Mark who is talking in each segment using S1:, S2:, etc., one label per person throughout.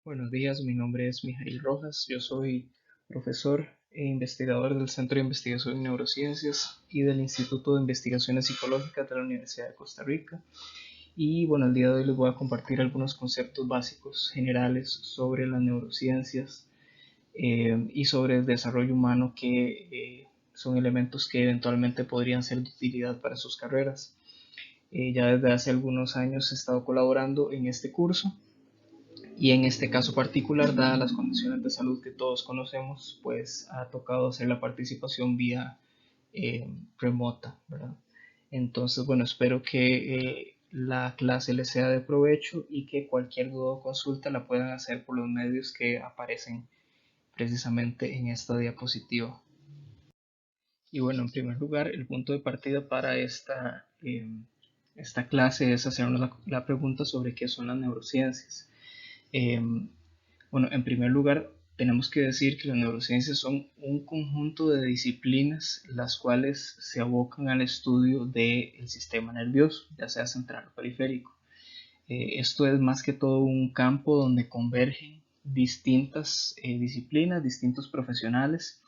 S1: Buenos días, mi nombre es Mijail Rojas, yo soy profesor e investigador del Centro de Investigación en Neurociencias y del Instituto de Investigaciones Psicológicas de la Universidad de Costa Rica. Y bueno, el día de hoy les voy a compartir algunos conceptos básicos generales sobre las neurociencias y sobre el desarrollo humano que son elementos que eventualmente podrían ser de utilidad para sus carreras. Ya desde hace algunos años he estado colaborando en este curso y en este caso particular, dadas las condiciones de salud que todos conocemos, pues ha tocado hacer la participación vía remota, ¿verdad? Entonces, bueno, espero que la clase les sea de provecho y que cualquier duda o consulta la puedan hacer por los medios que aparecen precisamente en esta diapositiva. Y bueno, en primer lugar, el punto de partida para esta clase es hacernos la pregunta sobre qué son las neurociencias. Eh, Bueno, en primer lugar, tenemos que decir que las neurociencias son un conjunto de disciplinas las cuales se abocan al estudio del sistema nervioso, ya sea central o periférico. Esto es más que todo un campo donde convergen distintas disciplinas, distintos profesionales,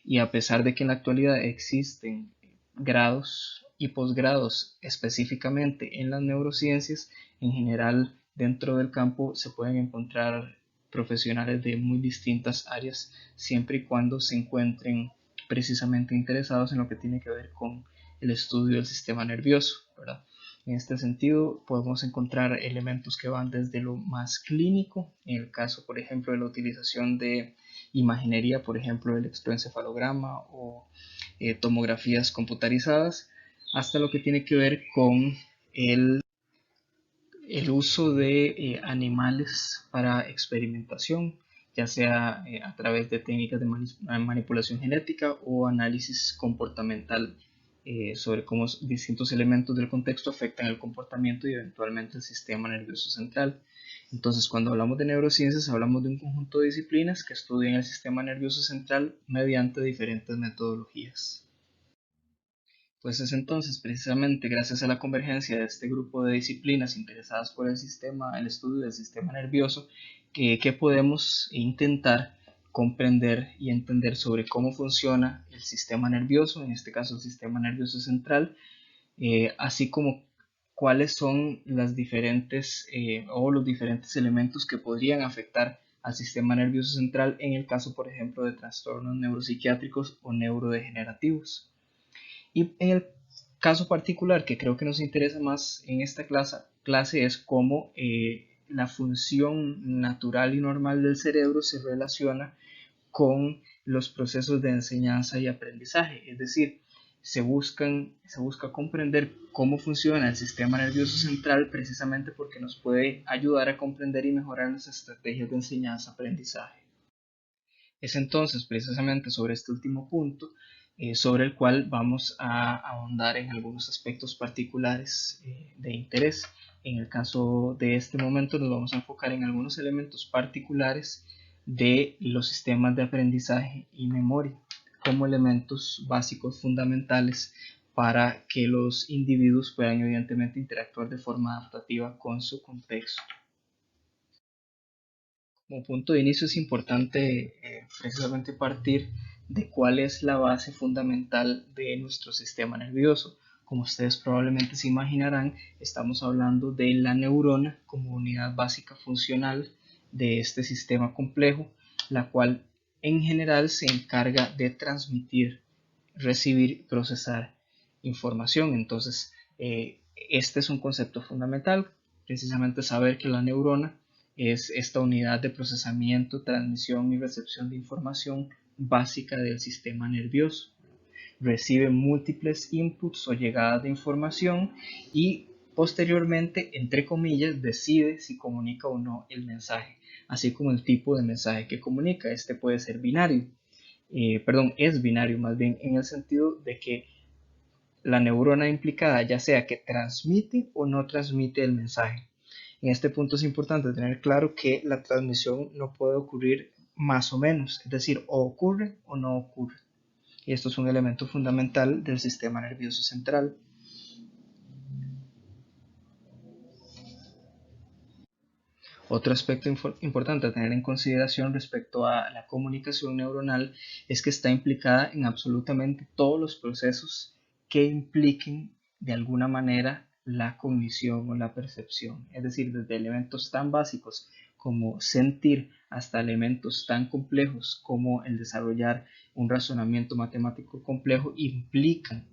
S1: y a pesar de que en la actualidad existen grados y posgrados específicamente en las neurociencias, en general dentro del campo se pueden encontrar profesionales de muy distintas áreas siempre y cuando se encuentren precisamente interesados en lo que tiene que ver con el estudio del sistema nervioso, ¿verdad? En este sentido, podemos encontrar elementos que van desde lo más clínico, en el caso, por ejemplo, de la utilización de imaginería, por ejemplo, el electroencefalograma o tomografías computarizadas, hasta lo que tiene que ver con el, el uso de animales para experimentación, ya sea a través de técnicas de manipulación genética o análisis comportamental sobre cómo distintos elementos del contexto afectan el comportamiento y eventualmente el sistema nervioso central. Entonces, cuando hablamos de neurociencias, hablamos de un conjunto de disciplinas que estudian el sistema nervioso central mediante diferentes metodologías. Pues es entonces precisamente gracias a la convergencia de este grupo de disciplinas interesadas por el estudio del sistema nervioso, que podemos intentar comprender y entender sobre cómo funciona el sistema nervioso, en este caso el sistema nervioso central, así como cuáles son las diferentes o los diferentes elementos que podrían afectar al sistema nervioso central en el caso, por ejemplo, de trastornos neuropsiquiátricos o neurodegenerativos. Y en el caso particular que creo que nos interesa más en esta clase es cómo la función natural y normal del cerebro se relaciona con los procesos de enseñanza y aprendizaje. Es decir, se busca comprender cómo funciona el sistema nervioso central precisamente porque nos puede ayudar a comprender y mejorar las estrategias de enseñanza-aprendizaje. Es entonces precisamente sobre este último punto sobre el cual vamos a ahondar en algunos aspectos particulares de interés. En el caso de este momento nos vamos a enfocar en algunos elementos particulares de los sistemas de aprendizaje y memoria como elementos básicos fundamentales para que los individuos puedan evidentemente interactuar de forma adaptativa con su contexto. Como punto de inicio es importante precisamente partir de cuál es la base fundamental de nuestro sistema nervioso. Como ustedes probablemente se imaginarán, estamos hablando de la neurona como unidad básica funcional de este sistema complejo, la cual en general se encarga de transmitir, recibir y procesar información. Entonces, este es un concepto fundamental, precisamente saber que la neurona es esta unidad de procesamiento, transmisión y recepción de información básica del sistema nervioso. Recibe múltiples inputs o llegadas de información y posteriormente, entre comillas, decide si comunica o no el mensaje, así como el tipo de mensaje que comunica. Este puede ser binario, es binario más bien en el sentido de que la neurona implicada ya sea que transmite o no transmite el mensaje. En este punto es importante tener claro que la transmisión no puede ocurrir más o menos, es decir, o ocurre o no ocurre. Y esto es un elemento fundamental del sistema nervioso central. Otro aspecto importante a tener en consideración respecto a la comunicación neuronal es que está implicada en absolutamente todos los procesos que impliquen de alguna manera la cognición o la percepción, es decir, desde elementos tan básicos como sentir hasta elementos tan complejos como el desarrollar un razonamiento matemático complejo implican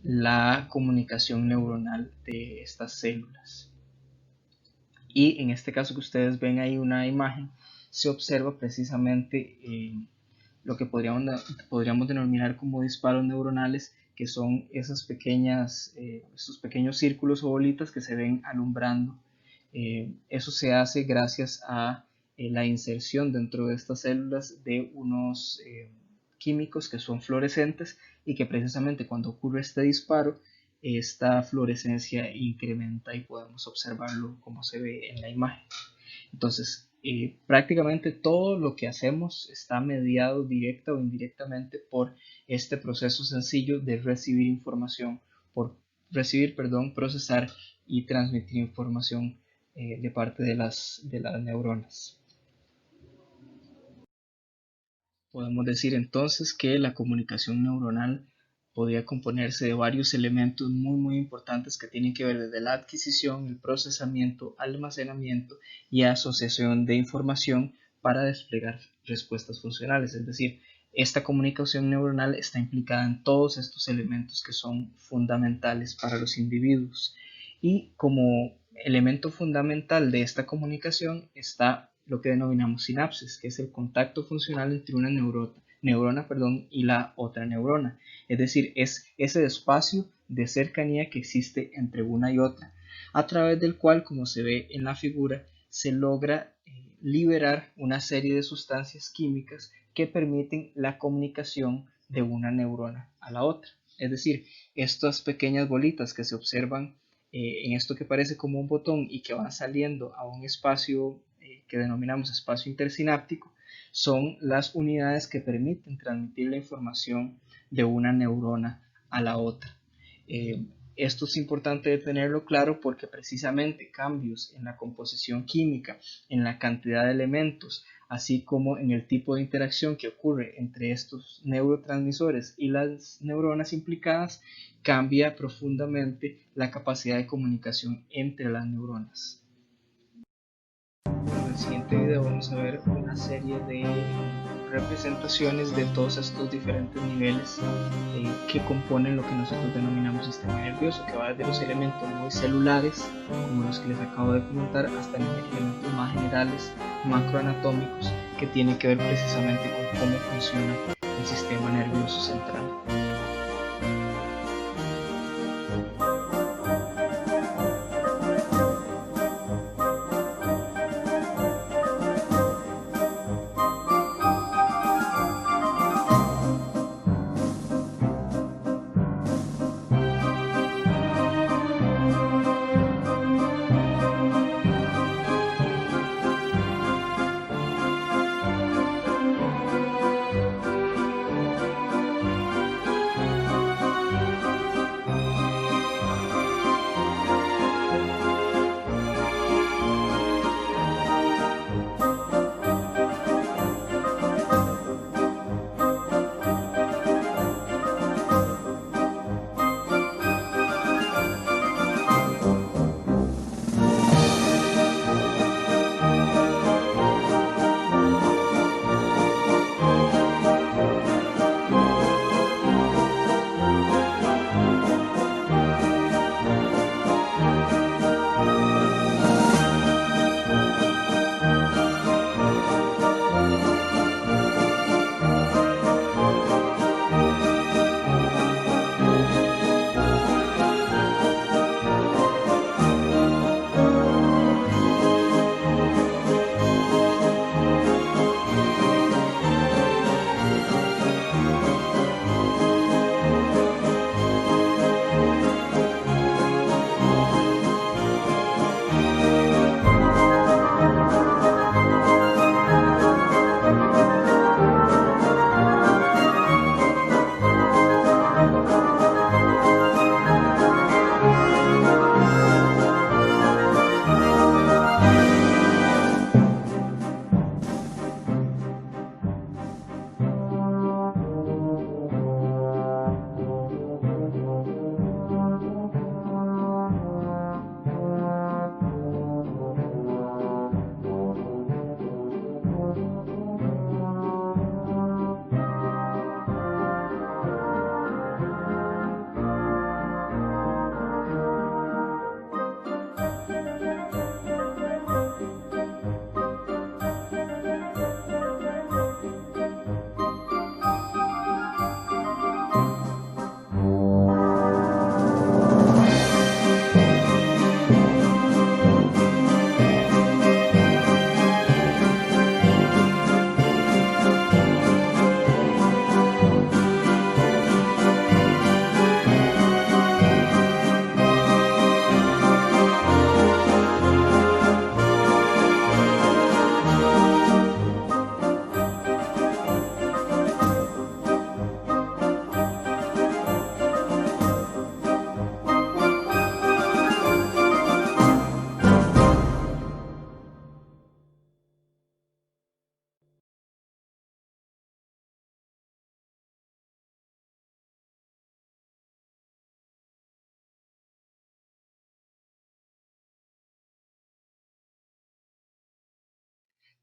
S1: la comunicación neuronal de estas células. Y en este caso que ustedes ven ahí una imagen, se observa precisamente lo que podríamos denominar como disparos neuronales, que son esas estos pequeños círculos o bolitas que se ven alumbrando. Eso se hace gracias a la inserción dentro de estas células de unos químicos que son fluorescentes y que precisamente cuando ocurre este disparo, esta fluorescencia incrementa y podemos observarlo como se ve en la imagen. Entonces, prácticamente todo lo que hacemos está mediado directa o indirectamente por este proceso sencillo de recibir información, procesar y transmitir información de parte de las neuronas. Podemos decir entonces que la comunicación neuronal podría componerse de varios elementos muy importantes que tienen que ver desde la adquisición, el procesamiento, almacenamiento y asociación de información para desplegar respuestas funcionales. Es decir, esta comunicación neuronal está implicada en todos estos elementos que son fundamentales para los individuos. Y como elemento fundamental de esta comunicación está lo que denominamos sinapsis, que es el contacto funcional entre una neurona y la otra neurona. Es decir, es ese espacio de cercanía que existe entre una y otra, a través del cual, como se ve en la figura, se logra liberar una serie de sustancias químicas que permiten la comunicación de una neurona a la otra. Es decir, estas pequeñas bolitas que se observan en esto que parece como un botón y que van saliendo a un espacio que denominamos espacio intersináptico, son las unidades que permiten transmitir la información de una neurona a la otra. Esto es importante de tenerlo claro porque precisamente cambios en la composición química, en la cantidad de elementos, así como en el tipo de interacción que ocurre entre estos neurotransmisores y las neuronas implicadas, cambia profundamente la capacidad de comunicación entre las neuronas. En el siguiente video vamos a ver una serie de representaciones de todos estos diferentes niveles que componen lo que nosotros denominamos sistema nervioso, que va desde los elementos muy celulares, como los que les acabo de comentar, hasta los elementos más generales, macroanatómicos, que tienen que ver precisamente con cómo funciona el sistema nervioso central.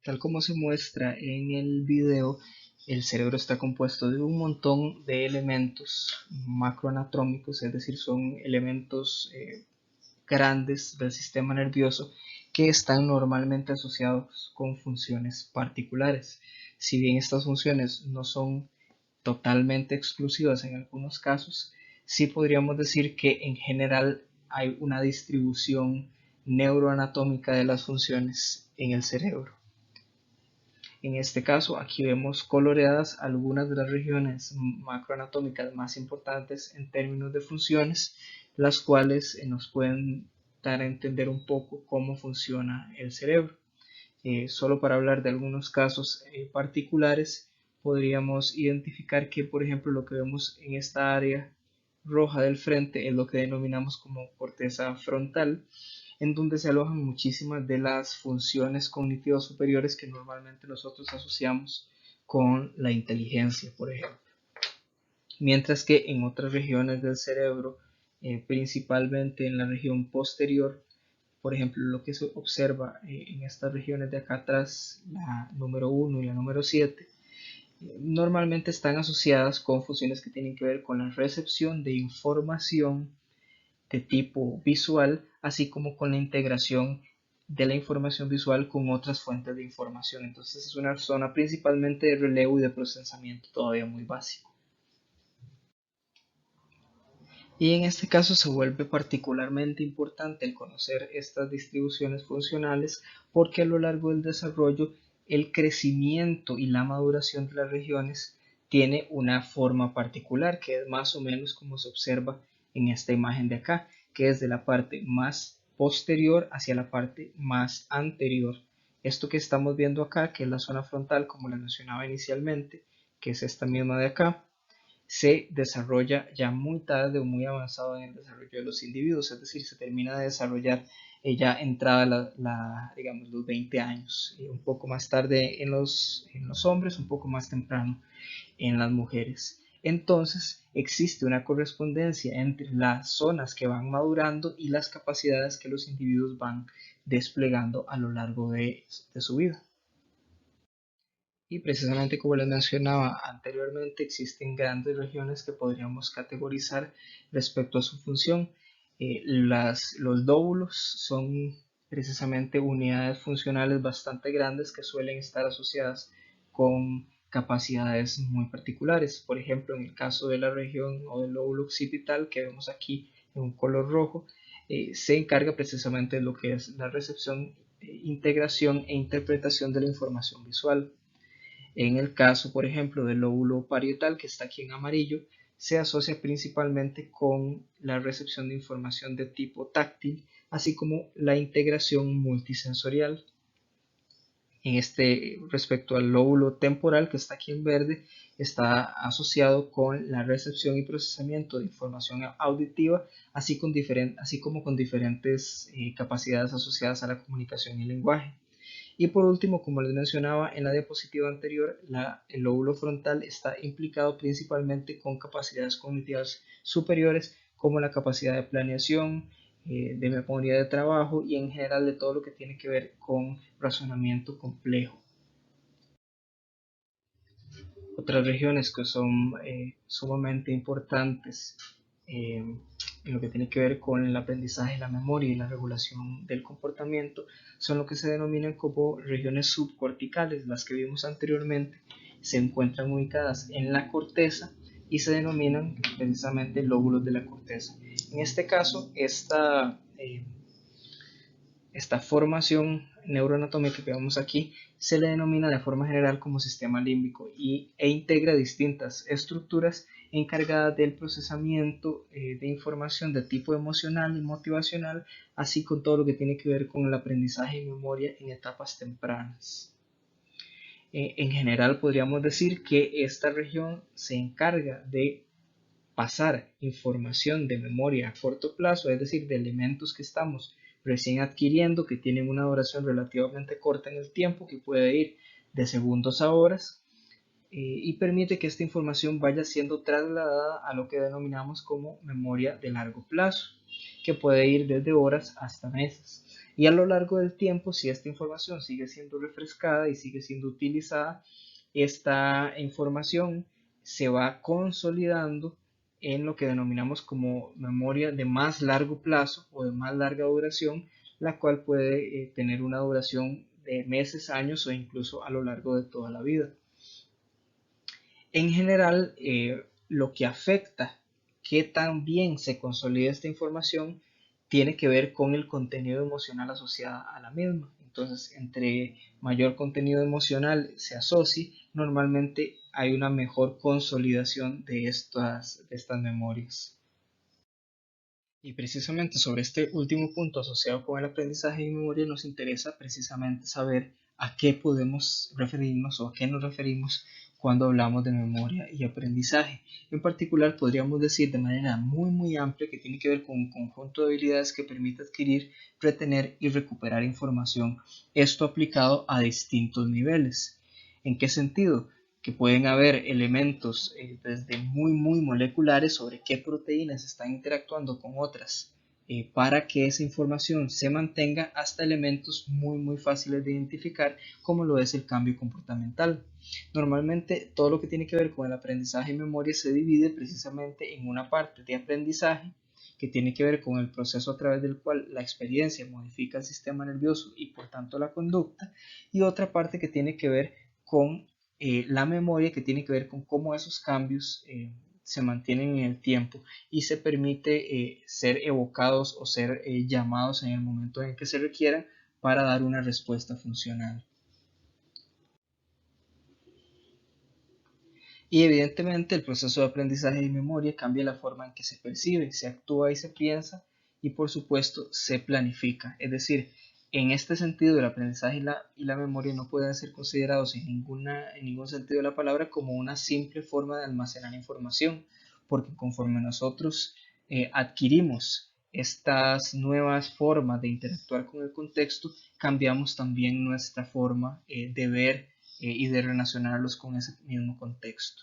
S1: Tal como se muestra en el video, el cerebro está compuesto de un montón de elementos macroanatómicos, es decir, son elementos grandes del sistema nervioso que están normalmente asociados con funciones particulares. Si bien estas funciones no son totalmente exclusivas en algunos casos, sí podríamos decir que en general hay una distribución neuroanatómica de las funciones en el cerebro. En este caso, aquí vemos coloreadas algunas de las regiones macroanatómicas más importantes en términos de funciones, las cuales nos pueden dar a entender un poco cómo funciona el cerebro. Solo para hablar de algunos casos particulares, podríamos identificar que, por ejemplo, lo que vemos en esta área roja del frente es lo que denominamos como corteza frontal, en donde se alojan muchísimas de las funciones cognitivas superiores que normalmente nosotros asociamos con la inteligencia, por ejemplo. Mientras que en otras regiones del cerebro, principalmente en la región posterior, por ejemplo, lo que se observa en estas regiones de acá atrás, la número 1 y la número 7, normalmente están asociadas con funciones que tienen que ver con la recepción de información de tipo visual, así como con la integración de la información visual con otras fuentes de información. Entonces es una zona principalmente de relevo y de procesamiento todavía muy básico. Y en este caso se vuelve particularmente importante el conocer estas distribuciones funcionales porque a lo largo del desarrollo el crecimiento y la maduración de las regiones tiene una forma particular que es más o menos como se observa en esta imagen de acá, que es de la parte más posterior hacia la parte más anterior. Esto que estamos viendo acá, que es la zona frontal, como les mencionaba inicialmente, que es esta misma de acá, se desarrolla ya muy tarde o muy avanzado en el desarrollo de los individuos, es decir, se termina de desarrollar ya entrada digamos, los 20 años, un poco más tarde en los hombres, un poco más temprano en las mujeres. Entonces existe una correspondencia entre las zonas que van madurando y las capacidades que los individuos van desplegando a lo largo de su vida. Y precisamente como les mencionaba anteriormente, existen grandes regiones que podríamos categorizar respecto a su función. Los lóbulos son precisamente unidades funcionales bastante grandes que suelen estar asociadas con capacidades muy particulares. Por ejemplo, en el caso de la región o del lóbulo occipital que vemos aquí en un color rojo, se encarga precisamente de lo que es la recepción, integración e interpretación de la información visual. En el caso, por ejemplo, del lóbulo parietal, que está aquí en amarillo, se asocia principalmente con la recepción de información de tipo táctil, así como la integración multisensorial. Respecto al lóbulo temporal, que está aquí en verde, está asociado con la recepción y procesamiento de información auditiva, así como con diferentes capacidades asociadas a la comunicación y lenguaje. Y por último, como les mencionaba en la diapositiva anterior, el lóbulo frontal está implicado principalmente con capacidades cognitivas superiores como la capacidad de planeación, de memoria de trabajo y en general de todo lo que tiene que ver con razonamiento complejo. Otras regiones que son sumamente importantes en lo que tiene que ver con el aprendizaje, la memoria y la regulación del comportamiento son lo que se denominan como regiones subcorticales. Las que vimos anteriormente se encuentran ubicadas en la corteza y se denominan precisamente lóbulos de la corteza. En este caso, esta formación neuroanatómica que vemos aquí se le denomina de forma general como sistema límbico e integra distintas estructuras encargadas del procesamiento de información de tipo emocional y motivacional, así con todo lo que tiene que ver con el aprendizaje y memoria en etapas tempranas. En general podríamos decir que esta región se encarga de pasar información de memoria a corto plazo, es decir, de elementos que estamos recién adquiriendo, que tienen una duración relativamente corta en el tiempo, que puede ir de segundos a horas, y permite que esta información vaya siendo trasladada a lo que denominamos como memoria de largo plazo, que puede ir desde horas hasta meses. Y a lo largo del tiempo, si esta información sigue siendo refrescada y sigue siendo utilizada, esta información se va consolidando en lo que denominamos como memoria de más largo plazo o de más larga duración, la cual puede tener una duración de meses, años o incluso a lo largo de toda la vida. En general, lo que afecta que tan bien se consolida esta información tiene que ver con el contenido emocional asociado a la misma. Entonces, entre mayor contenido emocional se asocie, normalmente hay una mejor consolidación de estas memorias. Y precisamente sobre este último punto asociado con el aprendizaje y memoria nos interesa precisamente saber a qué podemos referirnos o a qué nos referimos cuando hablamos de memoria y aprendizaje. En particular podríamos decir de manera muy amplia que tiene que ver con un conjunto de habilidades que permite adquirir, retener y recuperar información. Esto aplicado a distintos niveles. ¿En qué sentido? Que pueden haber elementos desde muy moleculares sobre qué proteínas están interactuando con otras para que esa información se mantenga, hasta elementos muy fáciles de identificar, como lo es el cambio comportamental. Normalmente todo lo que tiene que ver con el aprendizaje y memoria se divide precisamente en una parte de aprendizaje que tiene que ver con el proceso a través del cual la experiencia modifica el sistema nervioso y por tanto la conducta, y otra parte que tiene que ver con la memoria, que tiene que ver con cómo esos cambios se mantienen en el tiempo y se permite ser evocados o ser llamados en el momento en que se requieran para dar una respuesta funcional. Y evidentemente el proceso de aprendizaje y memoria cambia la forma en que se percibe, se actúa y se piensa, y por supuesto se planifica. Es decir, en este sentido el aprendizaje y la memoria no pueden ser considerados en ningún sentido de la palabra como una simple forma de almacenar información, porque conforme nosotros adquirimos estas nuevas formas de interactuar con el contexto, cambiamos también nuestra forma de ver y de relacionarlos con ese mismo contexto.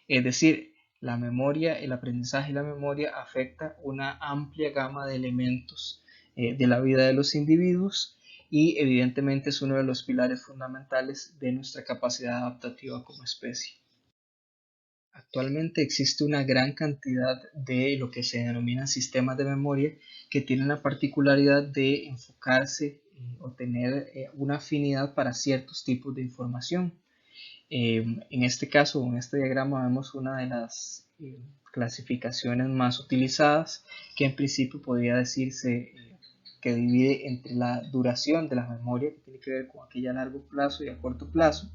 S1: Es decir, la memoria, el aprendizaje y la memoria afecta una amplia gama de elementos de la vida de los individuos, y evidentemente es uno de los pilares fundamentales de nuestra capacidad adaptativa como especie. Actualmente existe una gran cantidad de lo que se denominan sistemas de memoria que tienen la particularidad de enfocarse o tener una afinidad para ciertos tipos de información. En este caso, en este diagrama, vemos una de las clasificaciones más utilizadas, que en principio podría decirse que divide entre la duración de la memoria, que tiene que ver con aquella a largo plazo y a corto plazo,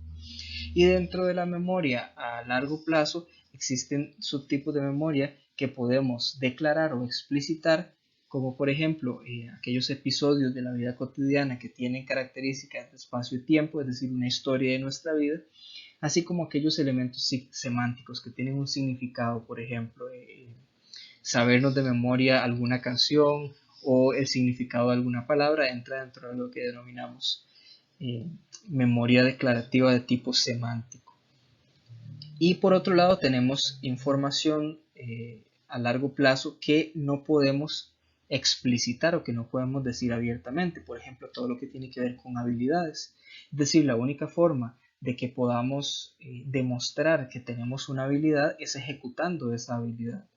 S1: y dentro de la memoria a largo plazo existen subtipos de memoria que podemos declarar o explicitar, como por ejemplo aquellos episodios de la vida cotidiana que tienen características de espacio y tiempo, es decir, una historia de nuestra vida, así como aquellos elementos semánticos que tienen un significado, por ejemplo, sabernos de memoria alguna canción o el significado de alguna palabra, entra dentro de lo que denominamos eh, memoria declarativa de tipo semántico. Y por otro lado tenemos información a largo plazo que no podemos explicitar o que no podemos decir abiertamente, por ejemplo, todo lo que tiene que ver con habilidades. Es decir, la única forma de que podamos demostrar que tenemos una habilidad es ejecutando esa habilidad,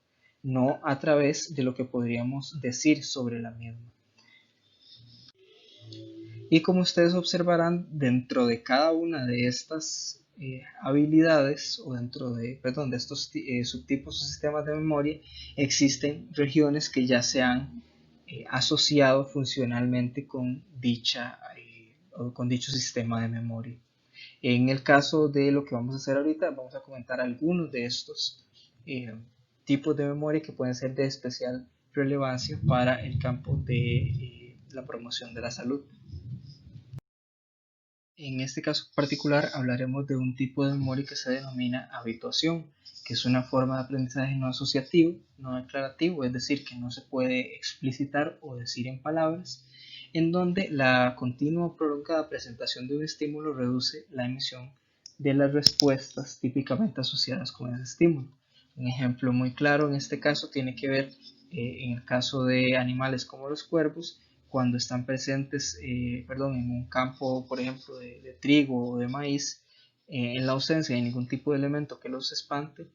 S1: no a través de lo que podríamos decir sobre la misma. Y como ustedes observarán, dentro de cada una de estas habilidades o dentro de, perdón, de estos subtipos o sistemas de memoria, existen regiones que ya se han asociado funcionalmente con o con dicho sistema de memoria. En el caso de lo que vamos a hacer ahorita, vamos a comentar algunos de estos tipos de memoria que pueden ser de especial relevancia para el campo de la promoción de la salud. En este caso particular hablaremos de un tipo de memoria que se denomina habituación, que es una forma de aprendizaje no asociativo, no declarativo, es decir, que no se puede explicitar o decir en palabras, en donde la continua o prolongada presentación de un estímulo reduce la emisión de las respuestas típicamente asociadas con ese estímulo. Un ejemplo muy claro en este caso tiene que ver, en el caso de animales como los cuervos, cuando están presentes, en un campo, por ejemplo, de trigo o de maíz, en la ausencia de ningún tipo de elemento que los espante,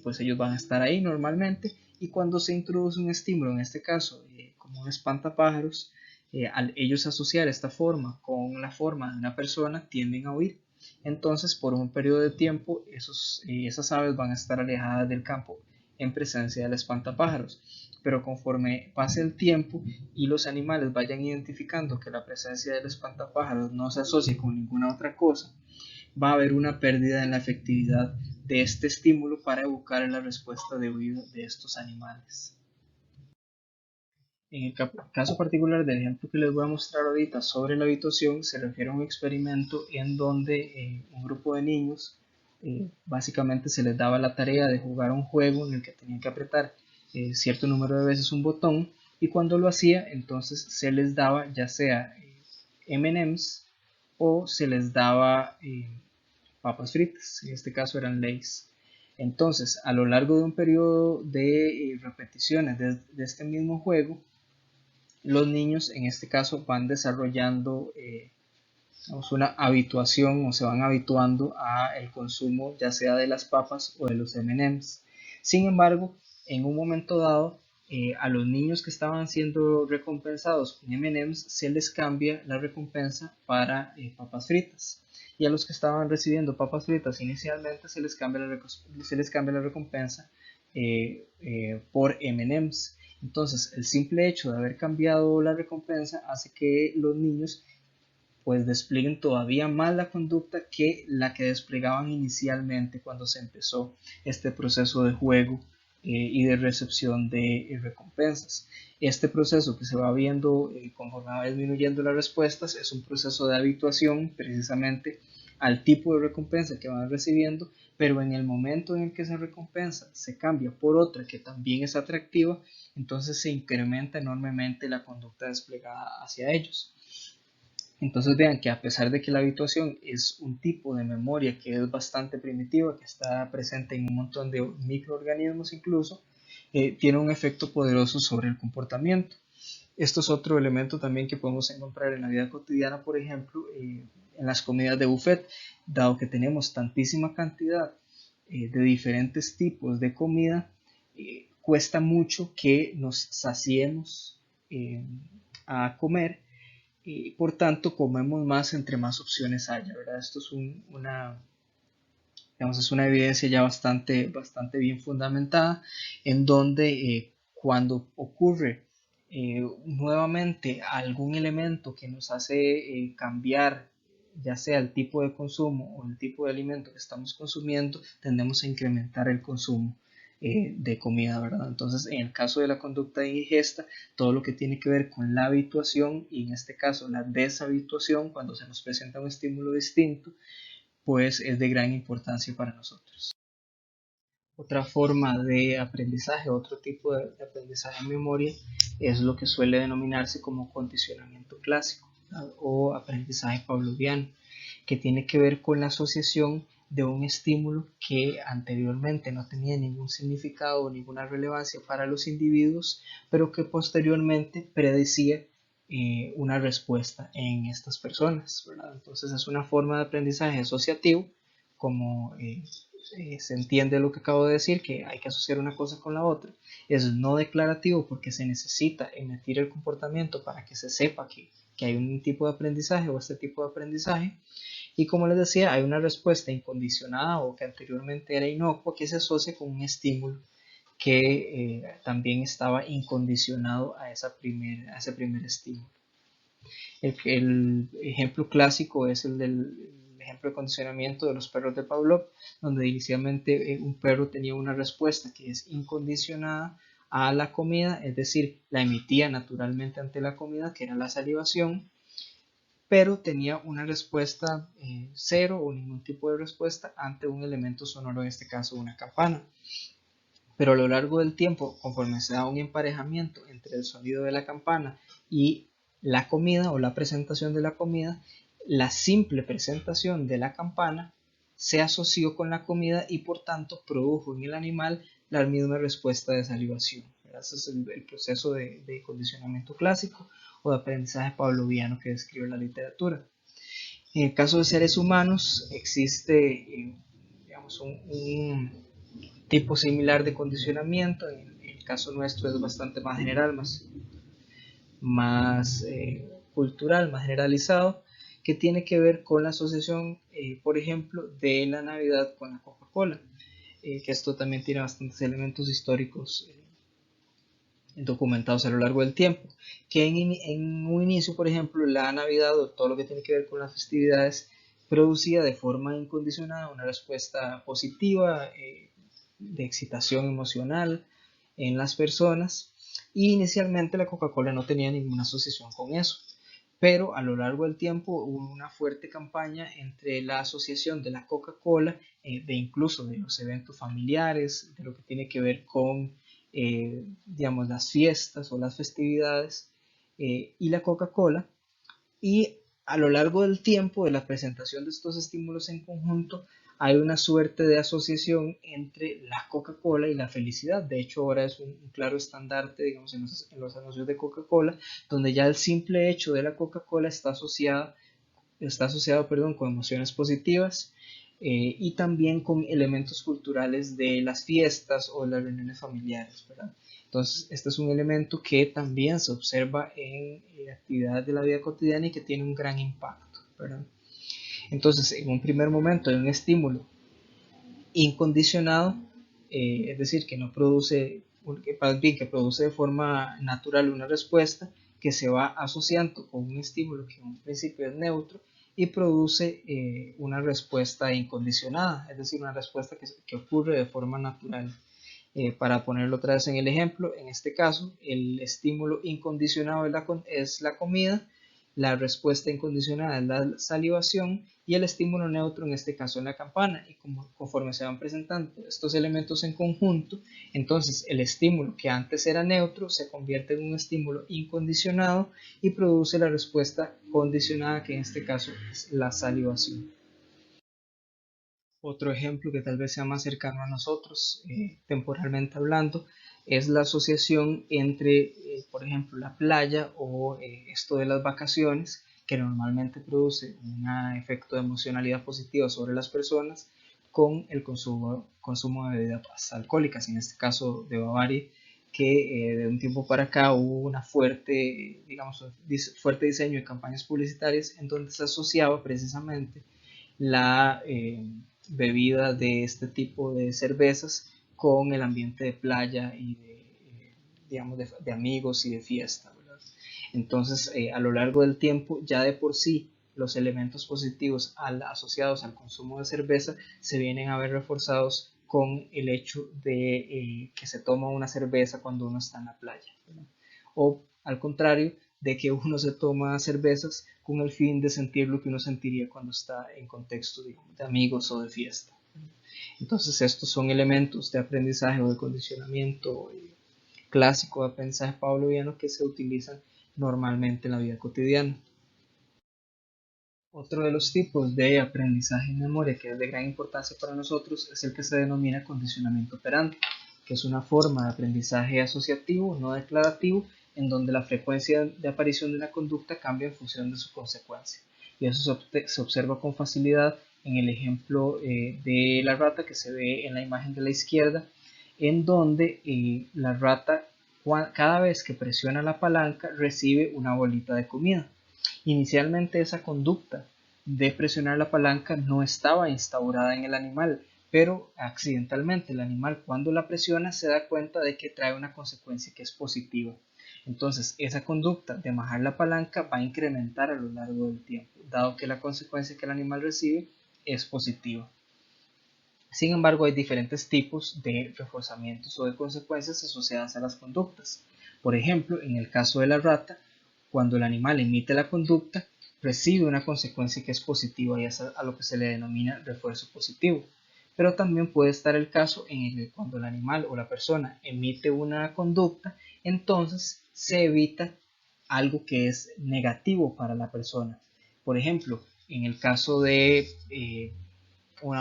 S1: pues ellos van a estar ahí normalmente. Y cuando se introduce un estímulo, en este caso como un espantapájaros, al ellos asociar esta forma con la forma de una persona, tienden a huir. Entonces, por un periodo de tiempo, esas aves van a estar alejadas del campo en presencia del espantapájaros. Pero conforme pase el tiempo y los animales vayan identificando que la presencia del espantapájaros no se asocia con ninguna otra cosa, va a haber una pérdida en la efectividad de este estímulo para evocar la respuesta de huida de estos animales. En el caso particular del ejemplo que les voy a mostrar ahorita sobre la habituación, se refiere a un experimento en donde un grupo de niños básicamente se les daba la tarea de jugar un juego en el que tenían que apretar cierto número de veces un botón, y cuando lo hacía entonces se les daba ya sea M&M's o se les daba papas fritas, en este caso eran Lay's. Entonces, a lo largo de un periodo de repeticiones de este mismo juego, los niños en este caso van desarrollando una habituación, o se van habituando a el consumo ya sea de las papas o de los M&M's. Sin embargo, en un momento dado, a los niños que estaban siendo recompensados con M&M's se les cambia la recompensa para papas fritas, y a los que estaban recibiendo papas fritas inicialmente se les cambia la recompensa por M&M's. Entonces, el simple hecho de haber cambiado la recompensa hace que los niños pues desplieguen todavía más la conducta que la que desplegaban inicialmente cuando se empezó este proceso de juego y de recepción de recompensas. Este proceso que se va viendo conforme va disminuyendo las respuestas es un proceso de habituación precisamente al tipo de recompensa que van recibiendo, pero en el momento en el que esa recompensa se cambia por otra que también es atractiva, entonces se incrementa enormemente la conducta desplegada hacia ellos. Entonces vean que a pesar de que la habituación es un tipo de memoria que es bastante primitiva, que está presente en un montón de microorganismos incluso, tiene un efecto poderoso sobre el comportamiento. Esto es otro elemento también que podemos encontrar en la vida cotidiana, por ejemplo, en las comidas de buffet, dado que tenemos tantísima cantidad de diferentes tipos de comida, cuesta mucho que nos saciemos a comer, y por tanto comemos más entre más opciones haya, ¿verdad? Esto es es una evidencia ya bastante bien fundamentada, en donde cuando ocurre nuevamente algún elemento que nos hace cambiar ya sea el tipo de consumo o el tipo de alimento que estamos consumiendo, tendemos a incrementar el consumo de comida, ¿verdad? Entonces, en el caso de la conducta de ingesta, todo lo que tiene que ver con la habituación y en este caso la deshabituación, cuando se nos presenta un estímulo distinto, pues es de gran importancia para nosotros. Otra forma de aprendizaje, otro tipo de aprendizaje en memoria, es lo que suele denominarse como condicionamiento clásico, ¿verdad? O aprendizaje pavloviano, que tiene que ver con la asociación de un estímulo que anteriormente no tenía ningún significado o ninguna relevancia para los individuos, pero que posteriormente predecía una respuesta en estas personas, ¿verdad? Entonces es una forma de aprendizaje asociativo, como se entiende lo que acabo de decir, que hay que asociar una cosa con la otra. Es no declarativo porque se necesita emitir el comportamiento para que se sepa que hay un tipo de aprendizaje o este tipo de aprendizaje. Y como les decía, hay una respuesta incondicionada o que anteriormente era inocua que se asocia con un estímulo que también estaba incondicionado a ese primer estímulo. El ejemplo clásico es el del ejemplo de condicionamiento de los perros de Pavlov, donde inicialmente un perro tenía una respuesta que es incondicionada a la comida, es decir, la emitía naturalmente ante la comida, que era la salivación, pero tenía una respuesta cero o ningún tipo de respuesta ante un elemento sonoro, en este caso una campana. Pero a lo largo del tiempo, conforme se da un emparejamiento entre el sonido de la campana y la comida o la presentación de la comida, la simple presentación de la campana se asoció con la comida y por tanto produjo en el animal la misma respuesta de salivación. Ese es el proceso de condicionamiento clásico. o de aprendizaje pavloviano que describe la literatura. En el caso de seres humanos existe digamos, un tipo similar de condicionamiento. En el caso nuestro es bastante más general, más cultural, más generalizado, que tiene que ver con la asociación, por ejemplo, de la Navidad con la Coca-Cola, que esto también tiene bastantes elementos históricos documentados a lo largo del tiempo, que en un inicio, por ejemplo, la Navidad o todo lo que tiene que ver con las festividades producía de forma incondicionada una respuesta positiva, de excitación emocional en las personas, y inicialmente la Coca-Cola no tenía ninguna asociación con eso, pero a lo largo del tiempo hubo una fuerte campaña entre la asociación de la Coca-Cola, de incluso de los eventos familiares, de lo que tiene que ver con digamos, las fiestas o las festividades, y la Coca-Cola, y a lo largo del tiempo de la presentación de estos estímulos en conjunto hay una suerte de asociación entre la Coca-Cola y la felicidad. De hecho, ahora es un claro estandarte, digamos, en los anuncios de Coca-Cola, donde ya el simple hecho de la Coca-Cola está asociado, perdón, con emociones positivas, y también con elementos culturales de las fiestas o las reuniones familiares, ¿verdad? Entonces, este es un elemento que también se observa en actividades de la vida cotidiana y que tiene un gran impacto, ¿verdad? Entonces, en un primer momento hay un estímulo incondicionado, es decir, que no produce, que produce de forma natural una respuesta que se va asociando con un estímulo que en un principio es neutro y produce una respuesta incondicionada, es decir, una respuesta que ocurre de forma natural. Para ponerlo otra vez en el ejemplo, en este caso, el estímulo incondicionado es la comida, la respuesta incondicionada es la salivación y el estímulo neutro en este caso es la campana. Y conforme se van presentando estos elementos en conjunto, entonces el estímulo que antes era neutro se convierte en un estímulo incondicionado y produce la respuesta condicionada, que en este caso es la salivación. Otro ejemplo que tal vez sea más cercano a nosotros, temporalmente hablando, es la asociación entre, por ejemplo, la playa o esto de las vacaciones, que normalmente produce un efecto de emocionalidad positiva sobre las personas, con el consumo de bebidas alcohólicas, en este caso de Bavaria, que de un tiempo para acá hubo una fuerte, digamos, fuerte diseño de campañas publicitarias en donde se asociaba precisamente la bebida de este tipo de cervezas con el ambiente de playa y de, digamos, de amigos y de fiesta, ¿verdad? Entonces, a lo largo del tiempo, ya de por sí, los elementos positivos asociados al consumo de cerveza se vienen a ver reforzados con el hecho de que se toma una cerveza cuando uno está en la playa, ¿verdad? O al contrario, de que uno se toma cervezas con el fin de sentir lo que uno sentiría cuando está en contexto, digamos, de amigos o de fiesta. Entonces estos son elementos de aprendizaje o de condicionamiento clásico de aprendizaje pavloviano que se utilizan normalmente en la vida cotidiana. Otro de los tipos de aprendizaje en memoria que es de gran importancia para nosotros es el que se denomina condicionamiento operante, que es una forma de aprendizaje asociativo, no declarativo, en donde la frecuencia de aparición de una conducta cambia en función de su consecuencia. Y eso se observa con facilidad en el ejemplo de la rata que se ve en la imagen de la izquierda, en donde la rata cada vez que presiona la palanca recibe una bolita de comida. Inicialmente esa conducta de presionar la palanca no estaba instaurada en el animal, pero accidentalmente el animal cuando la presiona se da cuenta de que trae una consecuencia que es positiva. Entonces esa conducta de bajar la palanca va a incrementar a lo largo del tiempo, dado que la consecuencia que el animal recibe es positiva. Sin embargo, hay diferentes tipos de reforzamientos o de consecuencias asociadas a las conductas. Por ejemplo, en el caso de la rata, cuando el animal emite la conducta, recibe una consecuencia que es positiva y es a lo que se le denomina refuerzo positivo. Pero también puede estar el caso en el que cuando el animal o la persona emite una conducta, entonces se evita algo que es negativo para la persona. Por ejemplo, en el caso de un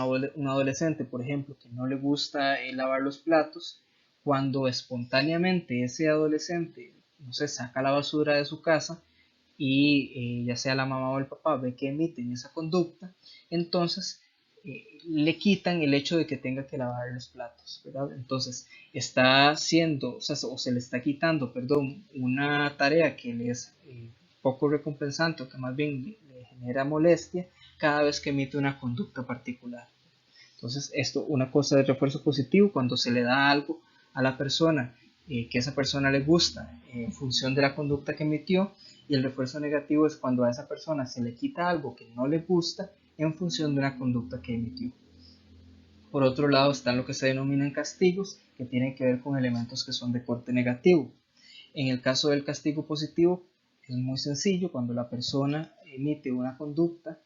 S1: adolescente, por ejemplo, que no le gusta lavar los platos, cuando espontáneamente ese adolescente, no sé, saca la basura de su casa, y ya sea la mamá o el papá ve que emiten esa conducta, entonces le quitan el hecho de que tenga que lavar los platos, ¿verdad? Entonces está haciendo, o se le está quitando, perdón, una tarea que le es poco recompensante o que más bien le genera molestia cada vez que emite una conducta particular. Entonces, esto, una cosa de refuerzo positivo, cuando se le da algo a la persona que a esa persona le gusta en función de la conducta que emitió, y el refuerzo negativo es cuando a esa persona se le quita algo que no le gusta en función de una conducta que emitió. Por otro lado están lo que se denominan castigos, que tienen que ver con elementos que son de corte negativo. En el caso del castigo positivo es muy sencillo. Cuando la persona emite una conducta,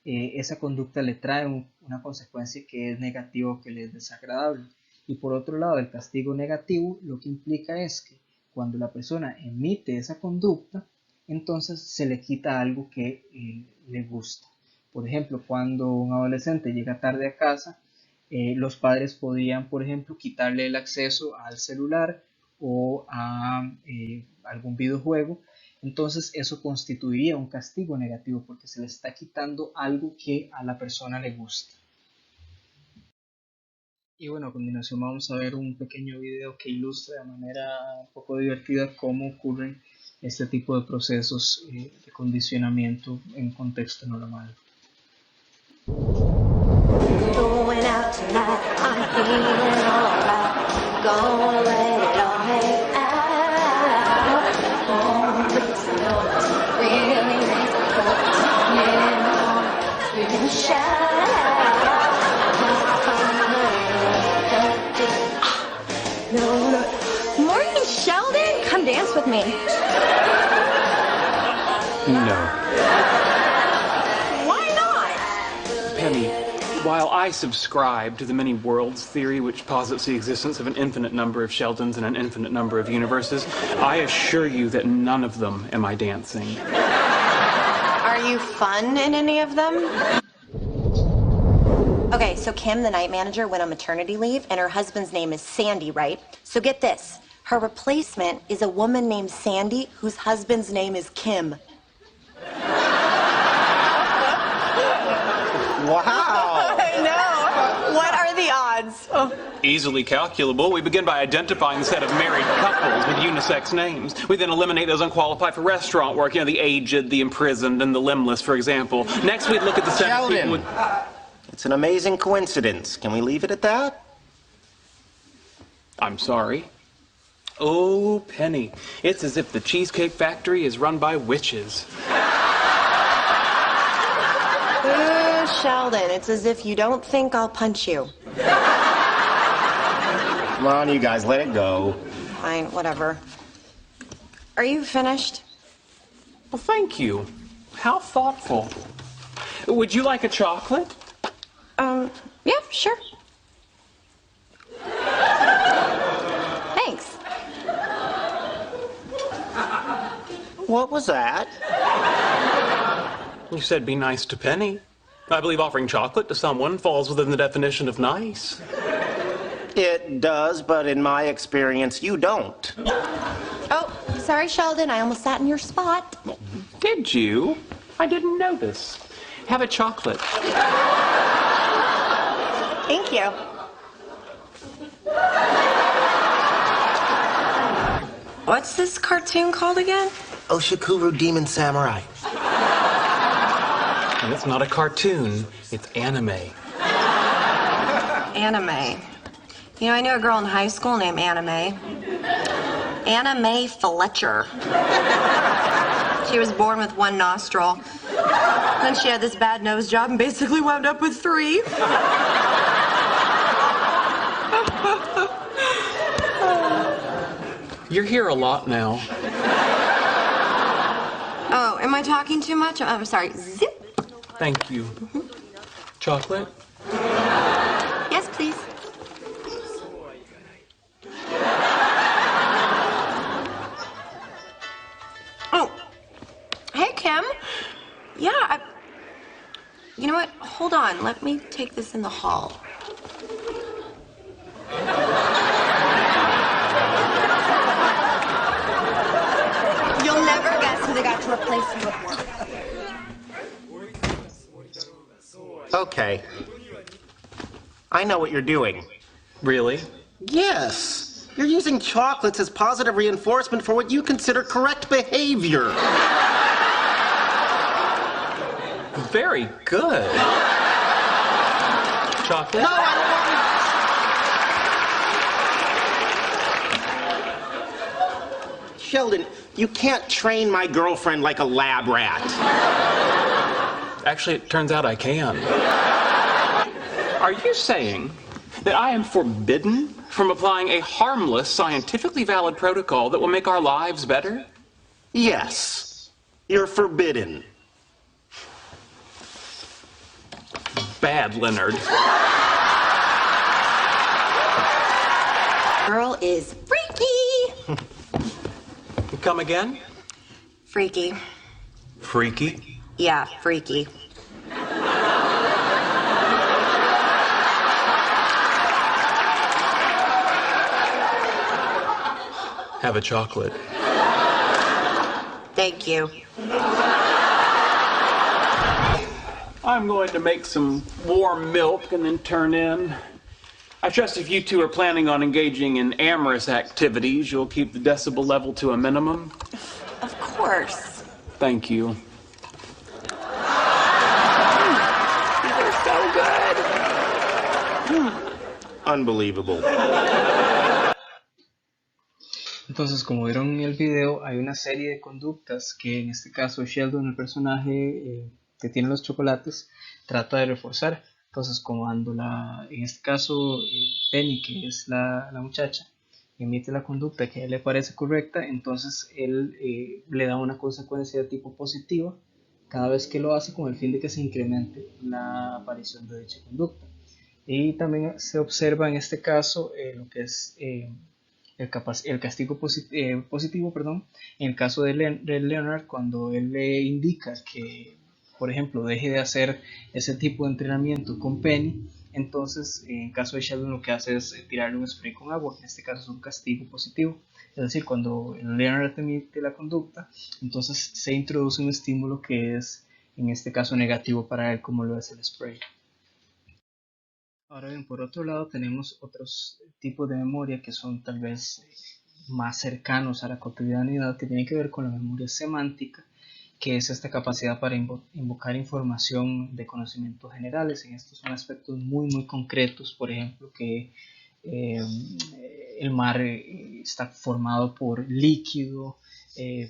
S1: esa conducta le trae una consecuencia que es negativa o que le es desagradable. Y por otro lado, el castigo negativo lo que implica es que cuando la persona emite esa conducta, entonces se le quita algo que le gusta. Por ejemplo, cuando un adolescente llega tarde a casa, los padres podrían, por ejemplo, quitarle el acceso al celular o a algún videojuego. Entonces eso constituiría un castigo negativo porque se le está quitando algo que a la persona le gusta. Y bueno, a continuación vamos a ver un pequeño video que ilustra de manera un poco divertida cómo ocurren este tipo de procesos de condicionamiento en contexto normal. Going out tonight, I'm feeling alright, gonna let it all hang out. Really makes it cold, yeah, you can shout. Morgan Sheldon, come dance with me.
S2: No.
S3: Why not?
S2: Penny, while I subscribe to the many worlds theory, which posits the existence of an infinite number of Sheldons and an infinite number of universes, I assure you that none of them am I dancing.
S3: Are you fun in any of them? Okay, so Kim, the night manager, went on maternity leave, and her husband's name is Sandy, right? So get this. Her replacement is a woman named Sandy, whose husband's name is Kim.
S4: Wow!
S3: I know. What are the odds? Oh.
S2: Easily calculable. We begin by identifying the set of married couples with unisex names. We then eliminate those unqualified for restaurant work, you know, the aged, the imprisoned, and the limbless, for example. Next, we'd look at the set of people with...
S4: It's an amazing coincidence. Can we leave it at that?
S2: I'm sorry. Oh, Penny, it's as if the Cheesecake Factory is run by witches.
S3: Sheldon, it's as if you don't think I'll punch you.
S4: Come on, you guys, let it go.
S3: Fine, whatever. Are you finished?
S2: Well, thank you. How thoughtful. Would you like a chocolate?
S3: Yeah, sure. Thanks.
S4: What was that?
S2: You said be nice to Penny. I believe offering chocolate to someone falls within the definition of nice.
S4: It does, but in my experience, you don't.
S3: Oh, sorry, Sheldon. I almost sat in your spot.
S2: Did you? I didn't notice. Have a chocolate.
S3: Thank you. What's this cartoon called again?
S4: Oshikuru Demon Samurai.
S2: And it's not a cartoon, it's anime.
S3: Anime. You know, I knew a girl in high school named Anime. Anna Mae Fletcher. She was born with one nostril. Then she had this bad nose job and basically wound up with 3.
S2: You're here a lot now.
S3: Oh, am I talking too much? I'm sorry. Zip.
S2: Thank you. Chocolate?
S3: Yes, please. Oh. Hey, Kim. Yeah, you know what? Hold on. Let me take this in the hall. You'll never guess who they got to replace
S4: Okay. I know what you're doing.
S2: Really?
S4: Yes. You're using chocolates as positive reinforcement for what you consider correct behavior.
S2: Very good. Chocolate?
S4: No, I don't want... Sheldon, you can't train my girlfriend like a lab rat.
S2: Actually, it turns out I can. Are you saying that I am forbidden from applying a harmless, scientifically valid protocol that will make our lives better?
S4: Yes. You're forbidden.
S2: Bad, Leonard.
S3: Girl is freaky.
S2: Come again?
S3: Freaky.
S2: Freaky?
S3: Yeah, freaky.
S2: Have a chocolate.
S3: Thank you.
S2: I'm going to make some warm milk and then turn in. I trust if you two are planning on engaging in amorous activities, you'll keep the decibel level to a minimum.
S3: Of course.
S2: Thank you.
S3: These are so good.
S4: Unbelievable.
S1: Entonces, como vieron en el video, hay una serie de conductas que en este caso Sheldon, el personaje que tiene los chocolates, trata de reforzar. Entonces, como en este caso Penny, que es la muchacha, emite la conducta que a él le parece correcta, entonces él le da una consecuencia de tipo positiva cada vez que lo hace, con el fin de que se incremente la aparición de dicha conducta. Y también se observa en este caso lo que es el castigo positivo, perdón, en el caso de Leonard, cuando él le indica que, por ejemplo, deje de hacer ese tipo de entrenamiento con Penny, entonces en caso de Sheldon lo que hace es tirarle un spray con agua, que en este caso es un castigo positivo. Es decir, cuando Leonard emite la conducta, entonces se introduce un estímulo que es en este caso negativo para él, como lo es el spray. Ahora bien, por otro lado tenemos otros tipos de memoria que son tal vez más cercanos a la cotidianidad, que tienen que ver con la memoria semántica, que es esta capacidad para invocar información de conocimientos generales. En estos son aspectos muy concretos, por ejemplo, que el mar está formado por líquido,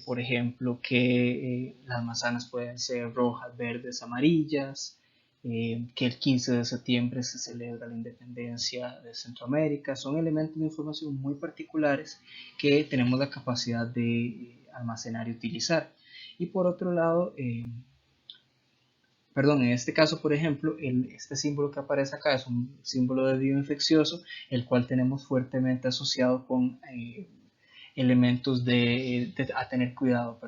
S1: por ejemplo, que las manzanas pueden ser rojas, verdes, amarillas, que el 15 de septiembre se celebra la independencia de Centroamérica. Son elementos de información muy particulares que tenemos la capacidad de almacenar y utilizar. Y por otro lado, en este caso, por ejemplo, este símbolo que aparece acá es un símbolo de bioinfeccioso, el cual tenemos fuertemente asociado con elementos a tener cuidado,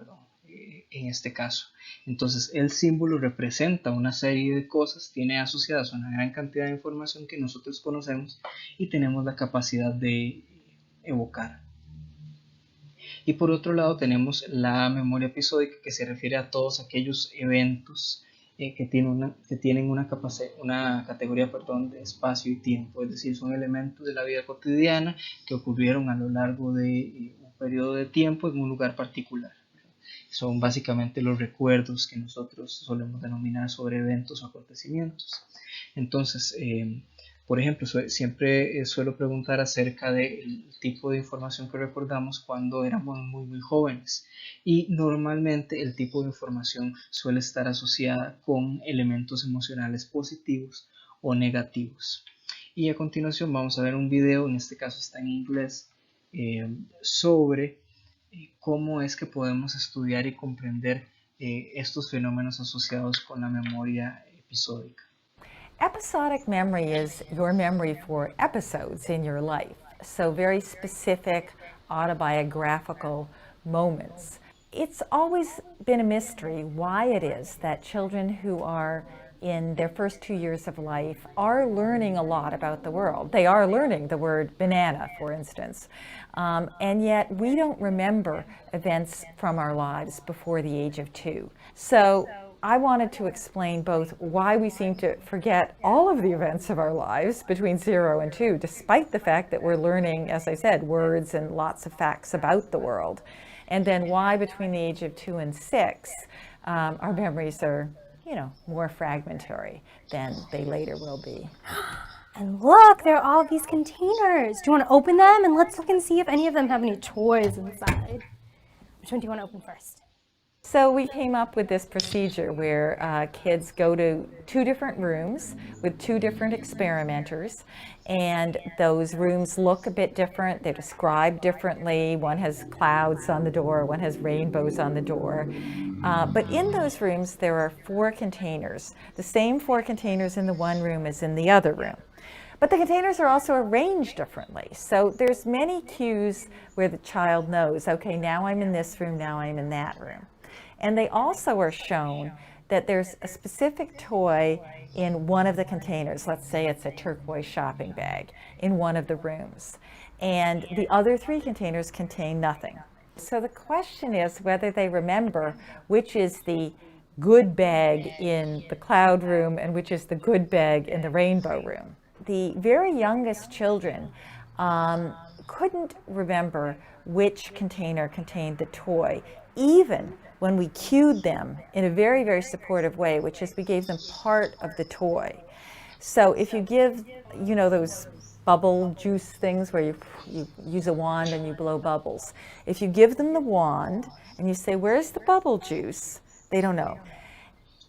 S1: en este caso. Entonces, el símbolo representa una serie de cosas, tiene asociadas una gran cantidad de información que nosotros conocemos y tenemos la capacidad de evocar. Y por otro lado tenemos la memoria episódica, que se refiere a todos aquellos eventos que tienen una categoría de espacio y tiempo, es decir, son elementos de la vida cotidiana que ocurrieron a lo largo de un periodo de tiempo en un lugar particular. Son básicamente los recuerdos que nosotros solemos denominar sobre eventos o acontecimientos. Entonces, por ejemplo, siempre suelo preguntar acerca del tipo de información que recordamos cuando éramos muy jóvenes, y normalmente el tipo de información suele estar asociada con elementos emocionales positivos o negativos. Y a continuación vamos a ver un video, en este caso está en inglés, sobre cómo es que podemos estudiar y comprender estos fenómenos asociados con la memoria episódica.
S5: Episodic memory is your memory for episodes in your life, so very specific autobiographical moments. It's always been a mystery why it is that children who are in their first 2 years of life are learning a lot about the world. They are learning the word banana, for instance. And yet we don't remember events from our lives before the age of 2. So I wanted to explain both why we seem to forget all of the events of our lives between 0 and 2, despite the fact that we're learning, as I said, words and lots of facts about the world. And then why between the age of 2 and 6, our memories are, more fragmentary than they later will be.
S6: And look, there are all these containers. Do you want to open them? And let's look and see if any of them have any toys inside. Which one do you want to open first?
S5: So we came up with this procedure where kids go to 2 different rooms with 2 different experimenters, and those rooms look a bit different. They're described differently. One has clouds on the door, one has rainbows on the door. But in those rooms there are 4 containers, the same 4 containers in the one room as in the other room. But the containers are also arranged differently. So there's many cues where the child knows, okay, now I'm in this room, now I'm in that room. And they also are shown that there's a specific toy in one of the containers. Let's say it's a turquoise shopping bag in one of the rooms. And the other 3 containers contain nothing. So the question is whether they remember which is the good bag in the cloud room and which is the good bag in the rainbow room. The very youngest children couldn't remember which container contained the toy, even when we cued them in a very, very supportive way, which is we gave them part of the toy. So if you give, those bubble juice things where you use a wand and you blow bubbles, if you give them the wand and you say, where's the bubble juice? They don't know.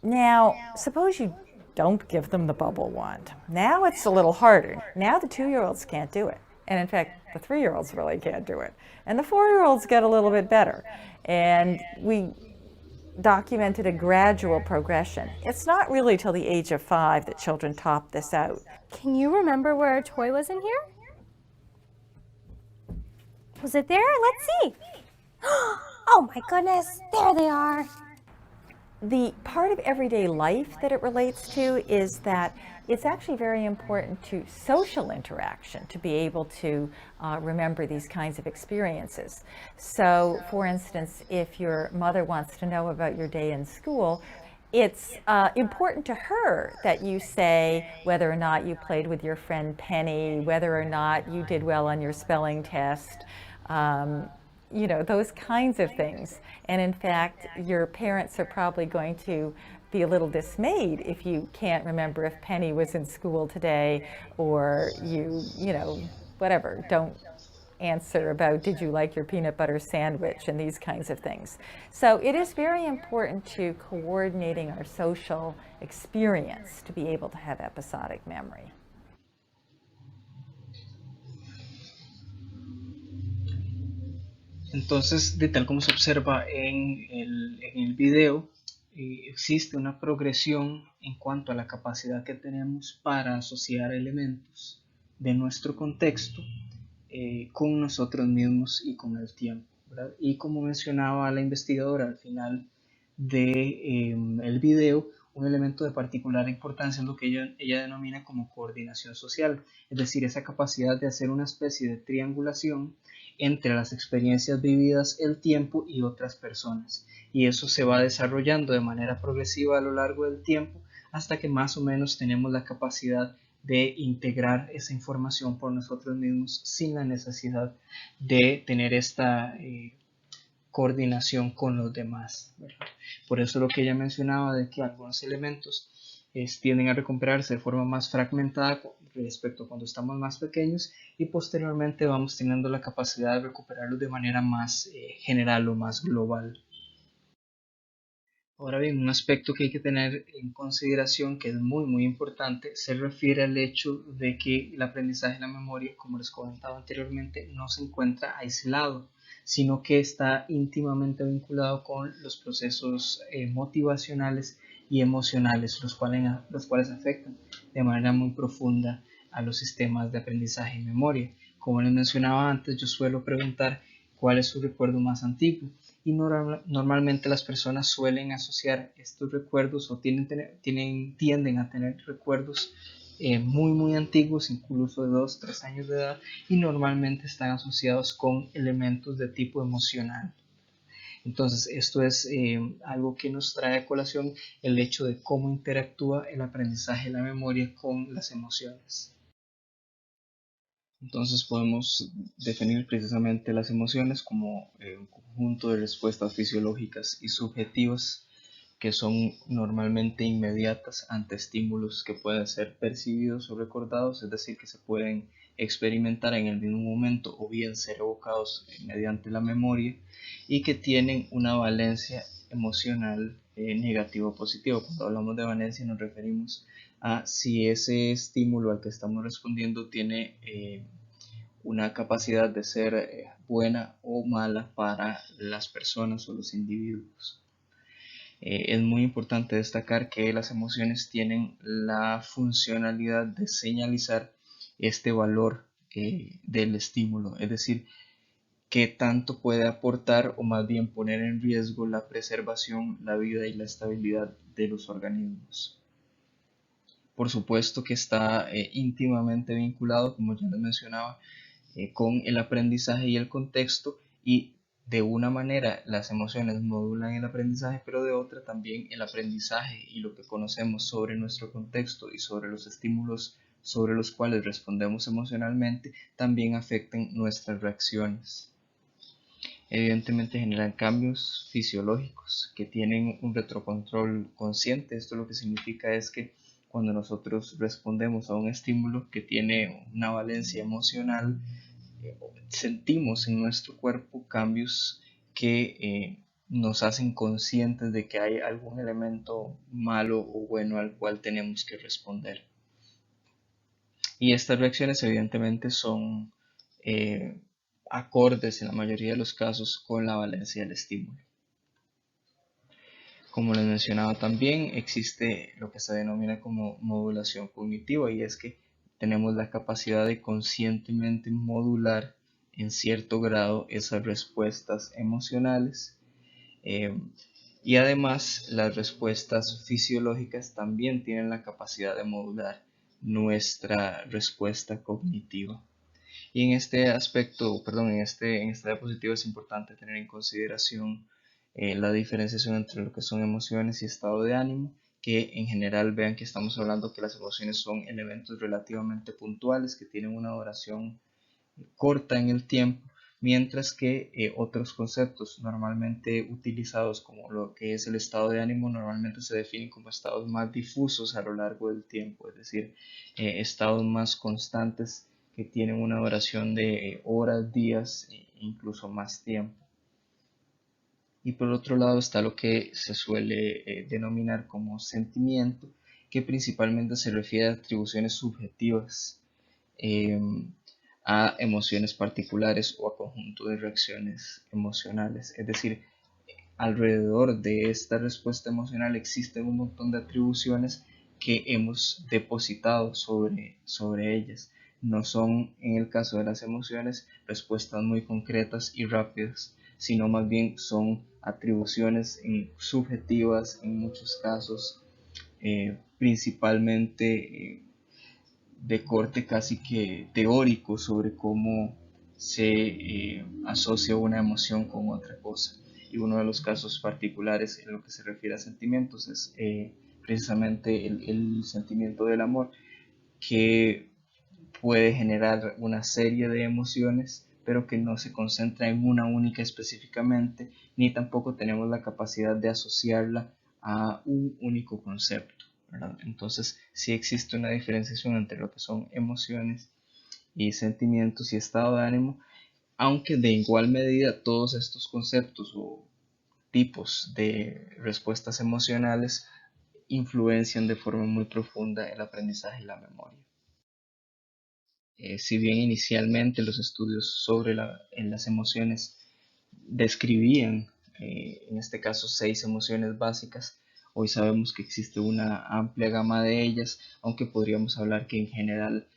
S5: Now, suppose you don't give them the bubble wand. Now it's a little harder. Now the 2-year-olds can't do it. And in fact, the 3-year-olds really can't do it. And the 4-year-olds get a little bit better. And we documented a gradual progression. It's not really till the age of 5 that children top this out.
S6: Can you remember where a toy was in here? Was it there? Let's see. Oh my goodness, there they are.
S5: The part of everyday life that it relates to is that it's actually very important to social interaction to be able to remember these kinds of experiences. So, for instance, if your mother wants to know about your day in school, it's important to her that you say whether or not you played with your friend Penny, whether or not you did well on your spelling test, those kinds of things. And in fact, your parents are probably going to be a little dismayed if you can't remember if Penny was in school today, or whatever, don't answer about did you like your peanut butter sandwich and these kinds of things. So it is very important to coordinating our social experience to be able to have episodic memory.
S1: Entonces, de tal como se observa en el video, existe una progresión en cuanto a la capacidad que tenemos para asociar elementos de nuestro contexto con nosotros mismos y con el tiempo, ¿verdad? Y como mencionaba la investigadora al final del video, un elemento de particular importancia es lo que ella denomina como coordinación social, es decir, esa capacidad de hacer una especie de triangulación entre las experiencias vividas, el tiempo y otras personas. Y eso se va desarrollando de manera progresiva a lo largo del tiempo hasta que más o menos tenemos la capacidad de integrar esa información por nosotros mismos sin la necesidad de tener esta coordinación con los demás, ¿verdad? Por eso lo que ella mencionaba de que algunos elementos tienden a recuperarse de forma más fragmentada respecto a cuando estamos más pequeños, y posteriormente vamos teniendo la capacidad de recuperarlos de manera más general o más global. Ahora bien, un aspecto que hay que tener en consideración, que es muy importante, se refiere al hecho de que el aprendizaje y la memoria, como les comentaba anteriormente, no se encuentra aislado, sino que está íntimamente vinculado con los procesos motivacionales y emocionales, los cuales afectan de manera muy profunda a los sistemas de aprendizaje y memoria. Como les mencionaba antes, yo suelo preguntar cuál es su recuerdo más antiguo, y normalmente las personas suelen asociar estos recuerdos o tienden a tener recuerdos muy antiguos, incluso de 2, 3 años de edad, y normalmente están asociados con elementos de tipo emocional. Entonces, esto es algo que nos trae a colación el hecho de cómo interactúa el aprendizaje y la memoria con las emociones. Entonces podemos definir precisamente las emociones como un conjunto de respuestas fisiológicas y subjetivas que son normalmente inmediatas ante estímulos que pueden ser percibidos o recordados, es decir, que se pueden experimentar en el mismo momento o bien ser evocados mediante la memoria y que tienen una valencia emocional negativa o positiva. Cuando hablamos de valencia nos referimos a si ese estímulo al que estamos respondiendo tiene una capacidad de ser buena o mala para las personas o los individuos. Es muy importante destacar que las emociones tienen la funcionalidad de señalizar este valor del estímulo, es decir, qué tanto puede aportar o más bien poner en riesgo la preservación, la vida y la estabilidad de los organismos. Por supuesto que está íntimamente vinculado, como ya les mencionaba, con el aprendizaje y el contexto, y de una manera las emociones modulan el aprendizaje, pero de otra también el aprendizaje y lo que conocemos sobre nuestro contexto y sobre los estímulos sobre los cuales respondemos emocionalmente también afectan nuestras reacciones. Evidentemente generan cambios fisiológicos que tienen un retrocontrol consciente. Esto lo que significa es que cuando nosotros respondemos a un estímulo que tiene una valencia emocional, sentimos en nuestro cuerpo cambios que nos hacen conscientes de que hay algún elemento malo o bueno al cual tenemos que responder. Y estas reacciones evidentemente son acordes en la mayoría de los casos con la valencia del estímulo. Como les mencionaba también, existe lo que se denomina como modulación cognitiva, y es que tenemos la capacidad de conscientemente modular en cierto grado esas respuestas emocionales, y además las respuestas fisiológicas también tienen la capacidad de modular nuestra respuesta cognitiva. Y en este aspecto, en esta diapositiva es importante tener en consideración la diferenciación entre lo que son emociones y estado de ánimo, que en general vean que estamos hablando que las emociones son elementos relativamente puntuales que tienen una duración corta en el tiempo, mientras que otros conceptos normalmente utilizados como lo que es el estado de ánimo normalmente se definen como estados más difusos a lo largo del tiempo, es decir, estados más constantes que tienen una duración de horas, días e incluso más tiempo. Y por otro lado está lo que se suele denominar como sentimiento, que principalmente se refiere a atribuciones subjetivas a emociones particulares o a conjunto de reacciones emocionales. Es decir, alrededor de esta respuesta emocional existen un montón de atribuciones que hemos depositado sobre ellas. No son, en el caso de las emociones, respuestas muy concretas y rápidas, sino más bien son atribuciones subjetivas en muchos casos, principalmente de corte casi que teórico sobre cómo se asocia una emoción con otra cosa. Y uno de los casos particulares en lo que se refiere a sentimientos es precisamente el sentimiento del amor, que puede generar una serie de emociones, pero que no se concentra en una única específicamente, ni tampoco tenemos la capacidad de asociarla a un único concepto, ¿verdad? Entonces, sí existe una diferenciación entre lo que son emociones y sentimientos y estado de ánimo, aunque de igual medida todos estos conceptos o tipos de respuestas emocionales influencian de forma muy profunda el aprendizaje y la memoria. Si bien inicialmente los estudios sobre en las emociones describían, en este caso, 6 emociones básicas, hoy sabemos que existe una amplia gama de ellas, aunque podríamos hablar que en general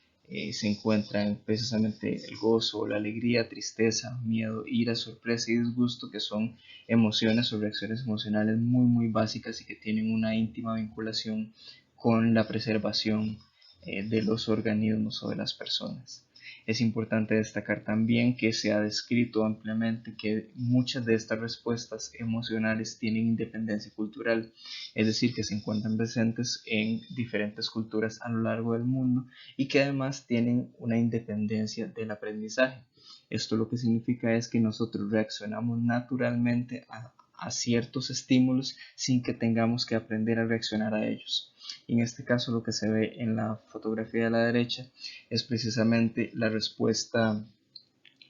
S1: se encuentran precisamente el gozo, la alegría, tristeza, miedo, ira, sorpresa y disgusto, que son emociones o reacciones emocionales muy básicas y que tienen una íntima vinculación con la preservación de los organismos o de las personas. Es importante destacar también que se ha descrito ampliamente que muchas de estas respuestas emocionales tienen independencia cultural, es decir, que se encuentran presentes en diferentes culturas a lo largo del mundo y que además tienen una independencia del aprendizaje. Esto lo que significa es que nosotros reaccionamos naturalmente a ciertos estímulos sin que tengamos que aprender a reaccionar a ellos. En este caso, lo que se ve en la fotografía de la derecha es precisamente la respuesta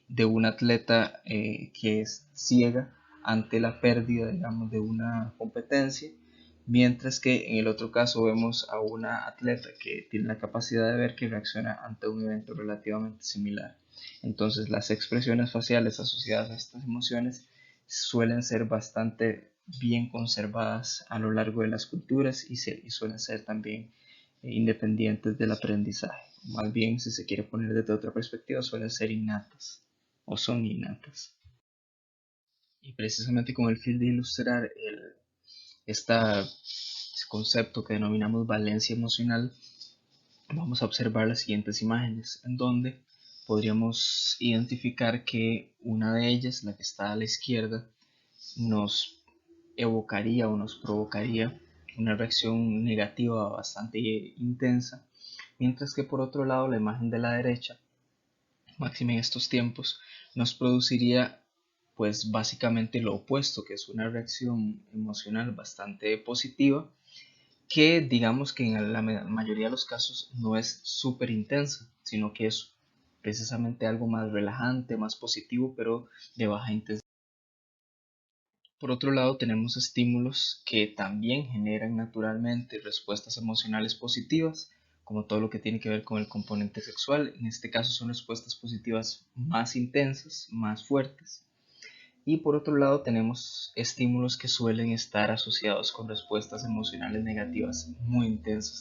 S1: de un atleta que es ciega ante la pérdida, digamos, de una competencia, mientras que en el otro caso vemos a una atleta que tiene la capacidad de ver que reacciona ante un evento relativamente similar. Entonces, las expresiones faciales asociadas a estas emociones suelen ser bastante bien conservadas a lo largo de las culturas y suelen ser también independientes del aprendizaje. Más bien, si se quiere poner desde otra perspectiva, suelen ser innatas o son innatas. Y precisamente con el fin de ilustrar este concepto que denominamos valencia emocional, vamos a observar las siguientes imágenes, en donde podríamos identificar que una de ellas, la que está a la izquierda, nos evocaría o nos provocaría una reacción negativa bastante intensa, mientras que por otro lado la imagen de la derecha, máxima en estos tiempos, nos produciría pues básicamente lo opuesto, que es una reacción emocional bastante positiva, que digamos que en la mayoría de los casos no es súper intensa, sino que es precisamente algo más relajante, más positivo, pero de baja intensidad. Por otro lado, tenemos estímulos que también generan naturalmente respuestas emocionales positivas, como todo lo que tiene que ver con el componente sexual. En este caso son respuestas positivas más intensas, más fuertes. Y por otro lado tenemos estímulos que suelen estar asociados con respuestas emocionales negativas muy intensas.